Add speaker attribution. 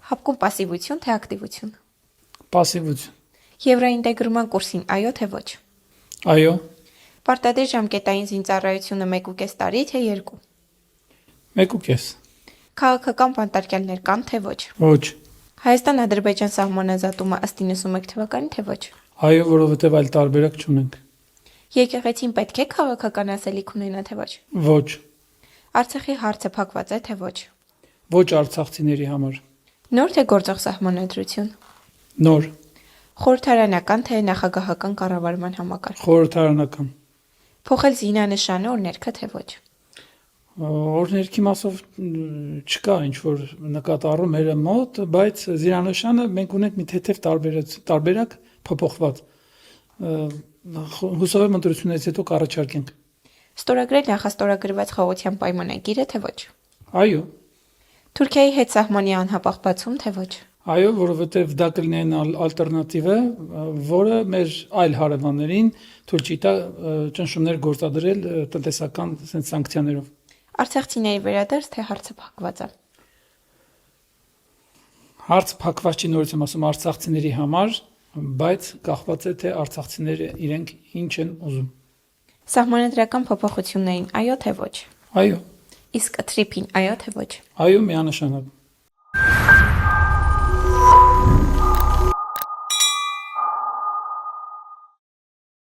Speaker 1: Հապկում պասիվություն, թե ակտիվություն։
Speaker 2: Պասիվություն։
Speaker 1: Եվրոինտեգրման կուրսին այո, թե ոչ։
Speaker 2: Այո։
Speaker 1: Պարտադիր ժամկետային զինծառայությունը 1.5 տարի, թե 2։
Speaker 2: 1.5։
Speaker 1: Քաղաքական բանտարկյալներ կան, թե ոչ։
Speaker 2: Ոչ։
Speaker 1: Հայաստան-Ադրբեջան սահմանազատումը ըստ 91 թվականի, թե ոչ։
Speaker 2: Այո, որովհետև այլ տարբերակ չունենք։
Speaker 1: Եկեղեցին պետք է քաղաքական ասելիք ունենա, թե ոչ։
Speaker 2: Ոչ։
Speaker 1: Արցախի հարցը փակված է, թե ոչ։
Speaker 2: Ոչ արցախցիների համար։
Speaker 1: Նոր թե գործող սահմանադրություն։
Speaker 2: Նոր։
Speaker 1: Խորհրդարանական թե նախագահական կառավարման համակարգ։
Speaker 2: Խորհրդարանական։
Speaker 1: Փոխել զինանշանը օրներքը, թե ոչ։
Speaker 2: Օրներքի մասով չկա ինչ-որ նկատառում մեր մոտ, բայց զինանշանը մենք ունենք մի թեթև տարբերակ փոփոխված։ Հուսով եմ ընտրությունից հետո կառաջարկենք։
Speaker 1: Ստորագրել նախաստորագրված խաղաղության պայմանագիրը, թե ոչ։
Speaker 2: Այո։
Speaker 1: Թուրքիայի հետ սահմանի անհապաղ բացում, թե ոչ։
Speaker 2: Այո, որովհետև դա կլինի այն ալտերնատիվը, որը մեր այլ հարևաններին թույլ չի տա ճնշումներ գործադրել տնտեսական սանկցիաներով։
Speaker 1: Արցախցիների վերադարձ, թե հարցը փակված է։
Speaker 2: Հարց փակված չի, նորից եմ ասում, արցախցիների համար, բայց կախված է, թե արցախցիները իրենք ինչ են ուզում։
Speaker 1: Սահմանադրական փոփոխություններին այո, թե ոչ։
Speaker 2: Այո։
Speaker 1: Իսկ թրիփին այո, թե ոչ։
Speaker 2: Այո, միանշանակ։